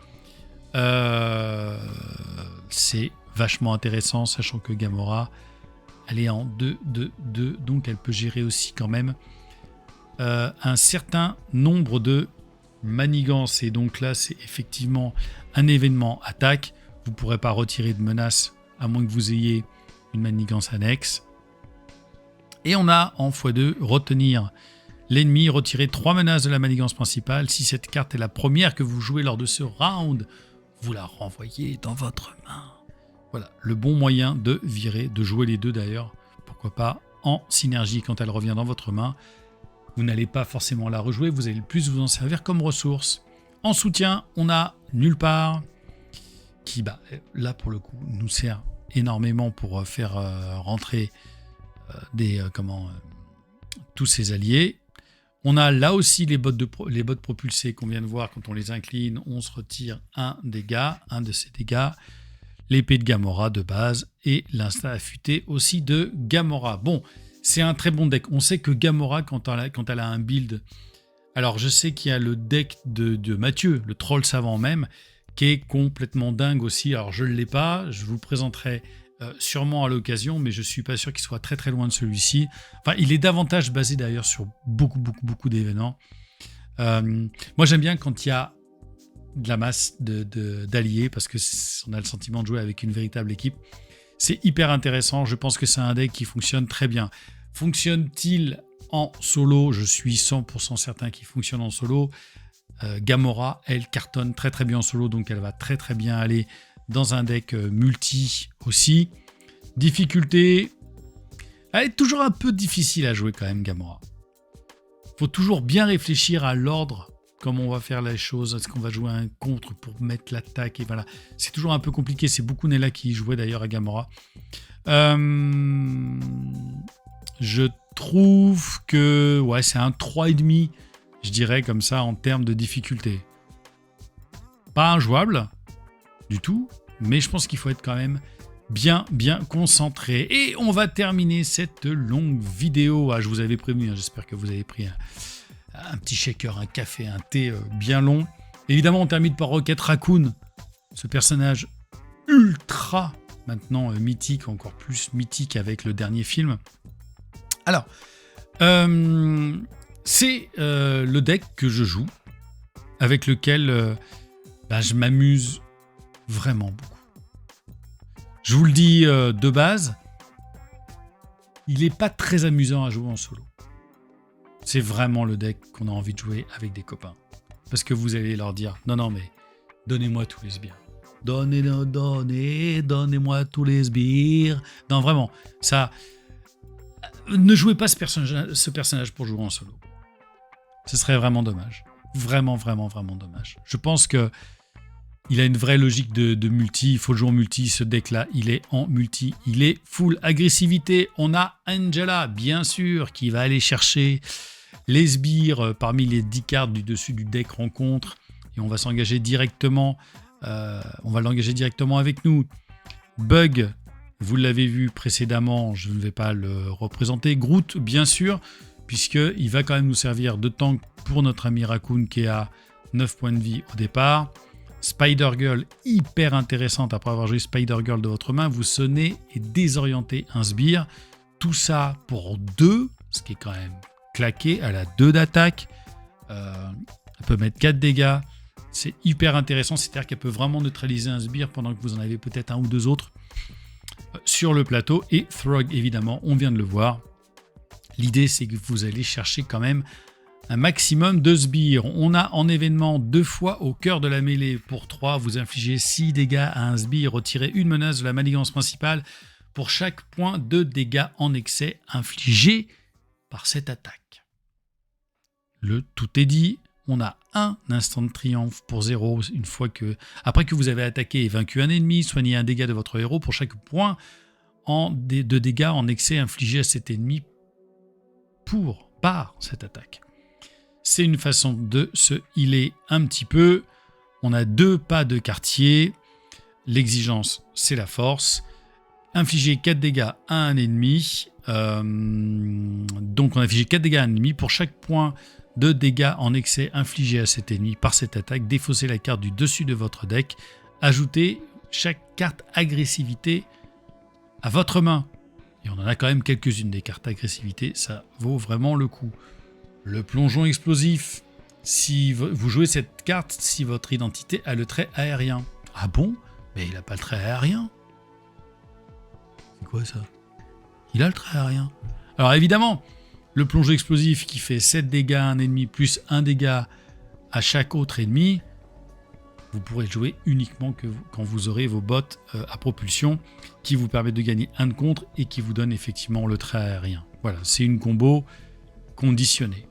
C'est vachement intéressant, sachant que Gamora, elle est en 2-2-2, donc elle peut gérer aussi quand même un certain nombre de manigances. Et donc là, c'est effectivement un événement attaque. Vous ne pourrez pas retirer de menace à moins que vous ayez une manigance annexe. Et on a en x2 retenir l'ennemi, retirer 3 menaces de la manigance principale. Si cette carte est la première que vous jouez lors de ce round, vous la renvoyez dans votre main. Voilà, le bon moyen de virer, de jouer les deux d'ailleurs. Pourquoi pas en synergie quand elle revient dans votre main. Vous n'allez pas forcément la rejouer, vous allez le plus vous en servir comme ressource. En soutien, on a Nulle part, qui là pour le coup nous sert énormément pour faire rentrer tous ces alliés. On a là aussi les bottes propulsées qu'on vient de voir. Quand on les incline, on se retire un de ces dégâts. L'épée de Gamora de base et l'insta affûté aussi de Gamora. Bon, c'est un très bon deck. On sait que Gamora, quand elle a un build... Alors, je sais qu'il y a le deck de Mathieu, le troll savant même, qui est complètement dingue aussi. Alors, je ne l'ai pas, je vous le présenterai sûrement à l'occasion, mais je ne suis pas sûr qu'il soit très très loin de celui-ci. Enfin, il est davantage basé d'ailleurs sur beaucoup d'événements. Moi, j'aime bien quand il y a de la masse d'alliés, parce que on a le sentiment de jouer avec une véritable équipe. C'est hyper intéressant, je pense que c'est un deck qui fonctionne très bien. Fonctionne-t-il en solo? Je suis 100% certain qu'il fonctionne en solo. Gamora, elle cartonne très très bien en solo, donc elle va très très bien aller dans un deck multi aussi. Difficulté, elle est toujours un peu difficile à jouer quand même, Gamora. Faut toujours bien réfléchir à l'ordre, comment on va faire les choses. Est-ce qu'on va jouer un contre pour mettre l'attaque? Et voilà, c'est toujours un peu compliqué. C'est beaucoup Nella qui jouait d'ailleurs à Gamora. Je trouve que c'est un 3,5, je dirais comme ça, en termes de difficulté. Pas injouable du tout, mais je pense qu'il faut être quand même bien concentré. Et on va terminer cette longue vidéo. Je vous avais prévenu, j'espère que vous avez pris un petit shaker, un café, un thé bien long. Évidemment, on termine par Rocket Raccoon, ce personnage ultra maintenant mythique, encore plus mythique avec le dernier film. Alors, c'est le deck que je joue, avec lequel je m'amuse vraiment beaucoup. Je vous le dis de base, il n'est pas très amusant à jouer en solo. C'est vraiment le deck qu'on a envie de jouer avec des copains. Parce que vous allez leur dire, non, mais donnez-moi tous les sbires. Donnez-moi tous les sbires. Non, vraiment, ça... Ne jouez pas ce personnage pour jouer en solo. Ce serait vraiment dommage. Vraiment dommage. Je pense que il a une vraie logique de multi. Il faut le jouer en multi. Ce deck-là, il est en multi. Il est full agressivité. On a Angela, bien sûr, qui va aller chercher les sbires parmi les 10 cartes du dessus du deck rencontre. Et on va s'engager directement. On va l'engager directement avec nous. Bug, vous l'avez vu précédemment. Je ne vais pas le représenter. Groot, bien sûr, puisqu'il va quand même nous servir de tank pour notre ami Raccoon qui est à 9 points de vie au départ. Spider-Girl, hyper intéressante. Après avoir joué Spider-Girl de votre main, vous sonnez et désorientez un sbire. Tout ça pour 2, ce qui est quand même claqué. Elle a 2 d'attaque. Elle peut mettre 4 dégâts. C'est hyper intéressant. C'est-à-dire qu'elle peut vraiment neutraliser un sbire pendant que vous en avez peut-être un ou deux autres sur le plateau. Et Throg, évidemment, on vient de le voir. L'idée, c'est que vous allez chercher quand même un maximum de sbires. On a en événement 2 fois au cœur de la mêlée pour 3. Vous infligez 6 dégâts à un sbire. Retirez une menace de la manigance principale pour chaque point de dégâts en excès infligé par cette attaque. Le tout est dit. On a un instant de triomphe pour 0 une fois que, après que vous avez attaqué et vaincu un ennemi, soignez un dégât de votre héros pour chaque point de dégâts en excès infligé à cet ennemi par cette attaque. C'est une façon de se healer un petit peu. On a 2 pas de quartier. L'exigence, c'est la force. Infliger 4 dégâts à un ennemi. Donc on a infligé 4 dégâts à un ennemi. Pour chaque point de dégâts en excès infligé à cet ennemi par cette attaque, défaussez la carte du dessus de votre deck. Ajoutez chaque carte agressivité à votre main. Et on en a quand même quelques-unes des cartes agressivité. Ça vaut vraiment le coup. Le plongeon explosif. Si vous jouez cette carte, si votre identité a le trait aérien. Ah bon? Mais il n'a pas le trait aérien. C'est quoi ça? Il a le trait aérien. Alors évidemment, le plongeon explosif qui fait 7 dégâts à un ennemi plus 1 dégât à chaque autre ennemi, vous pourrez le jouer uniquement quand vous aurez vos bottes à propulsion qui vous permettent de gagner 1 de contre et qui vous donne effectivement le trait aérien. Voilà, c'est une combo conditionnée.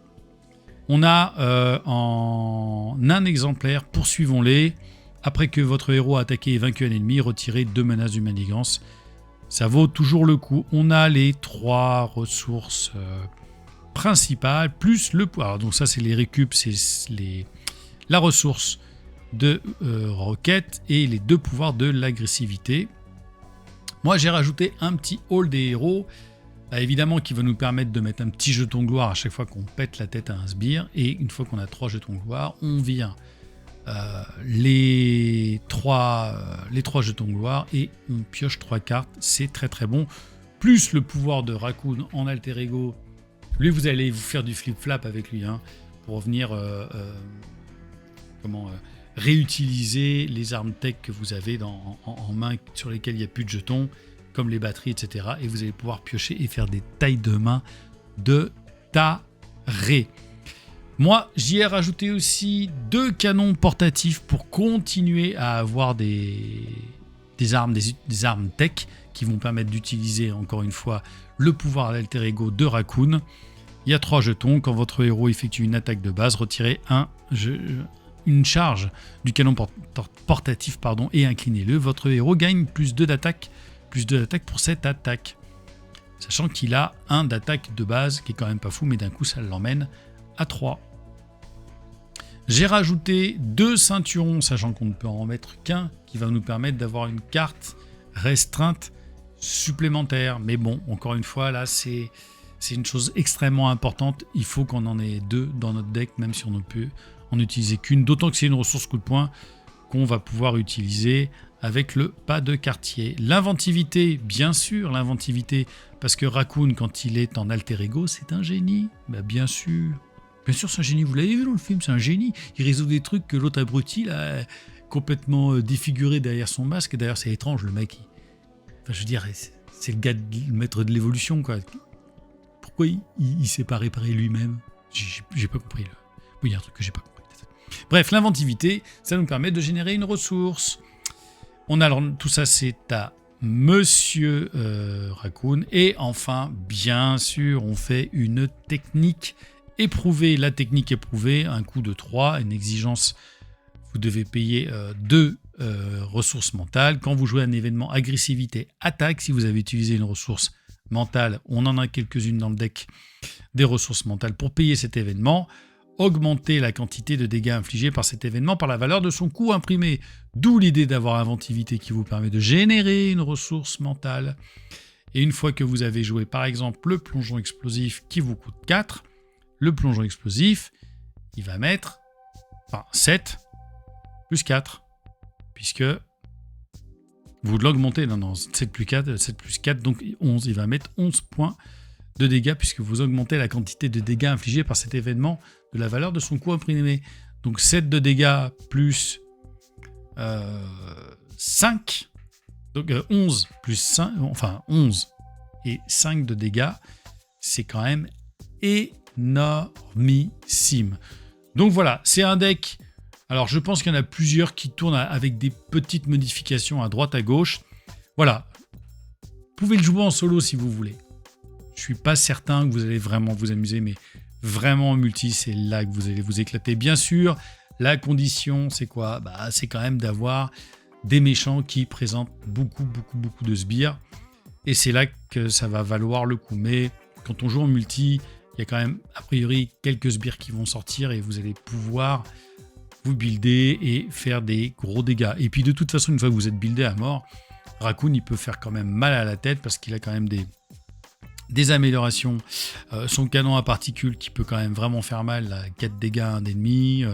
On a en un exemplaire, poursuivons-les. Après que votre héros a attaqué et vaincu un ennemi, retirez 2 menaces du manigance. Ça vaut toujours le coup. On a les 3 ressources principales, plus le pouvoir. Donc ça, c'est les récup, c'est la ressource de Rocket et les 2 pouvoirs de l'agressivité. Moi, j'ai rajouté un petit hall des héros, évidemment, qui va nous permettre de mettre un petit jeton gloire à chaque fois qu'on pète la tête à un sbire. Et une fois qu'on a 3 jetons gloire, on vire les 3 jetons gloire et on pioche 3 cartes. C'est très très bon. Plus le pouvoir de Raccoon en alter ego. Lui, vous allez vous faire du flip-flap avec lui pour venir réutiliser les armes tech que vous avez en main sur lesquelles il n'y a plus de jetons, comme les batteries, etc. Et vous allez pouvoir piocher et faire des tailles de main de taré. Moi, j'y ai rajouté aussi 2 canons portatifs pour continuer à avoir des armes tech qui vont permettre d'utiliser encore une fois le pouvoir d'alter ego de Raccoon. Il y a 3 jetons. Quand votre héros effectue une attaque de base, retirez une charge du canon portatif et inclinez-le. Votre héros gagne plus 2 d'attaque pour cette attaque. Sachant qu'il a 1 d'attaque de base, qui est quand même pas fou, mais d'un coup ça l'emmène à 3. J'ai rajouté 2 ceinturons, sachant qu'on ne peut en mettre qu'un, qui va nous permettre d'avoir une carte restreinte supplémentaire. Mais bon, encore une fois, là, c'est c'est une chose extrêmement importante. Il faut qu'on en ait 2 dans notre deck, même si on ne peut en utiliser qu'une. D'autant que c'est une ressource coup de poing qu'on va pouvoir utiliser avec le pas de quartier. L'inventivité, bien sûr, l'inventivité, parce que Raccoon, quand il est en alter ego, c'est un génie. Bah, bien sûr. Bien sûr, c'est un génie. Vous l'avez vu dans le film, c'est un génie. Il résout des trucs que l'autre abruti, là, complètement défiguré derrière son masque. D'ailleurs, c'est étrange, le mec. Enfin, je veux dire, c'est le gars, le maître de l'évolution, quoi. Pourquoi il s'est pas réparé lui-même? J'ai pas compris. Là. Oui, il y a un truc que j'ai pas compris. Bref, l'inventivité, ça nous permet de générer une ressource. On a tout ça, c'est à Monsieur Raccoon. Et enfin, bien sûr, on fait une technique éprouvée. La technique éprouvée, un coût de 3, une exigence, vous devez payer 2 ressources mentales. Quand vous jouez un événement agressivité attaque, si vous avez utilisé une ressource mentale, on en a quelques-unes dans le deck, des ressources mentales pour payer cet événement. Augmenter la quantité de dégâts infligés par cet événement par la valeur de son coût imprimé. D'où l'idée d'avoir inventivité qui vous permet de générer une ressource mentale. Et une fois que vous avez joué par exemple le plongeon explosif qui vous coûte 4, le plongeon explosif, il va mettre 7 plus 4, puisque vous l'augmentez, non, 7 plus 4, donc 11, il va mettre 11 points de dégâts, puisque vous augmentez la quantité de dégâts infligés par cet événement de la valeur de son coût imprimé. Donc 7 de dégâts plus 5, donc 11 plus 5, enfin 11 et 5 de dégâts, c'est quand même énormissime. Donc voilà, c'est un deck. Alors je pense qu'il y en a plusieurs qui tournent avec des petites modifications à droite à gauche. Voilà, vous pouvez le jouer en solo si vous voulez. Je suis pas certain que vous allez vraiment vous amuser, mais vraiment en multi, c'est là que vous allez vous éclater. Bien sûr, la condition, c'est quoi? C'est quand même d'avoir des méchants qui présentent beaucoup de sbires. Et c'est là que ça va valoir le coup. Mais quand on joue en multi, il y a quand même, a priori, quelques sbires qui vont sortir et vous allez pouvoir vous builder et faire des gros dégâts. Et puis de toute façon, une fois que vous êtes buildé à mort, Raccoon, il peut faire quand même mal à la tête parce qu'il a quand même des améliorations. Son canon à particules qui peut quand même vraiment faire mal, là, 4 dégâts à un ennemi,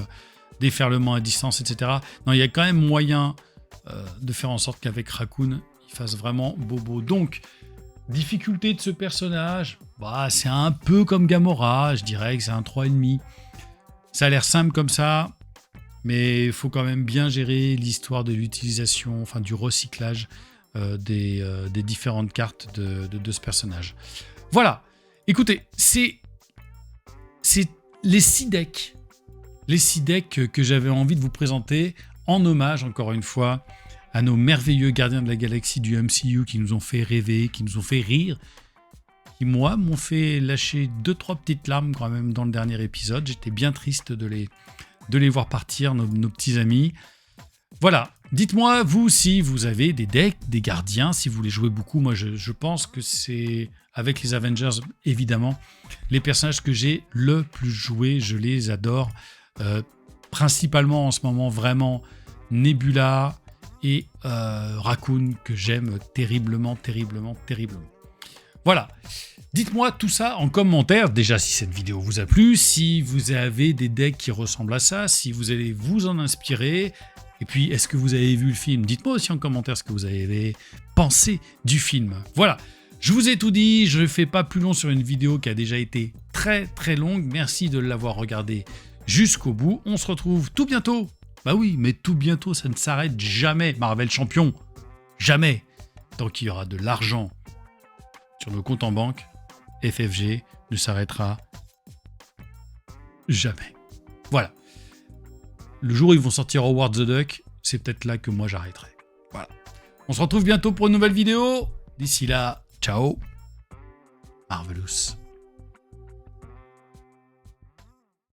déferlement à distance, etc. Non, il y a quand même moyen de faire en sorte qu'avec Raccoon, il fasse vraiment bobo. Donc, difficulté de ce personnage, c'est un peu comme Gamora, je dirais que c'est un 3,5. Ça a l'air simple comme ça, mais il faut quand même bien gérer l'histoire de l'utilisation, enfin du recyclage des différentes cartes de ce personnage. Voilà, écoutez, c'est les 6 decks. Les 6 decks que j'avais envie de vous présenter en hommage, encore une fois, à nos merveilleux gardiens de la galaxie du MCU qui nous ont fait rêver, qui nous ont fait rire, qui, moi, m'ont fait lâcher 2-3 petites larmes quand même dans le dernier épisode. J'étais bien triste de les voir partir, nos petits amis. Voilà, dites-moi, vous, si vous avez des decks, des gardiens, si vous les jouez beaucoup. Moi, je pense que c'est, avec les Avengers, évidemment, les personnages que j'ai le plus joué. Je les adore. Principalement, en ce moment, vraiment, Nebula et Raccoon, que j'aime terriblement. Voilà. Dites-moi tout ça en commentaire, déjà si cette vidéo vous a plu, si vous avez des decks qui ressemblent à ça, si vous allez vous en inspirer, et puis est-ce que vous avez vu le film? Dites-moi aussi en commentaire ce que vous avez pensé du film. Voilà, je vous ai tout dit, je ne fais pas plus long sur une vidéo qui a déjà été très longue, merci de l'avoir regardée jusqu'au bout, on se retrouve tout bientôt. Bah oui, mais tout bientôt, ça ne s'arrête jamais, Marvel Champion, jamais, tant qu'il y aura de l'argent sur nos comptes en banque, FFG ne s'arrêtera jamais. Voilà. Le jour où ils vont sortir Howard the Duck, c'est peut-être là que moi j'arrêterai. Voilà. On se retrouve bientôt pour une nouvelle vidéo. D'ici là, ciao. Marvelous.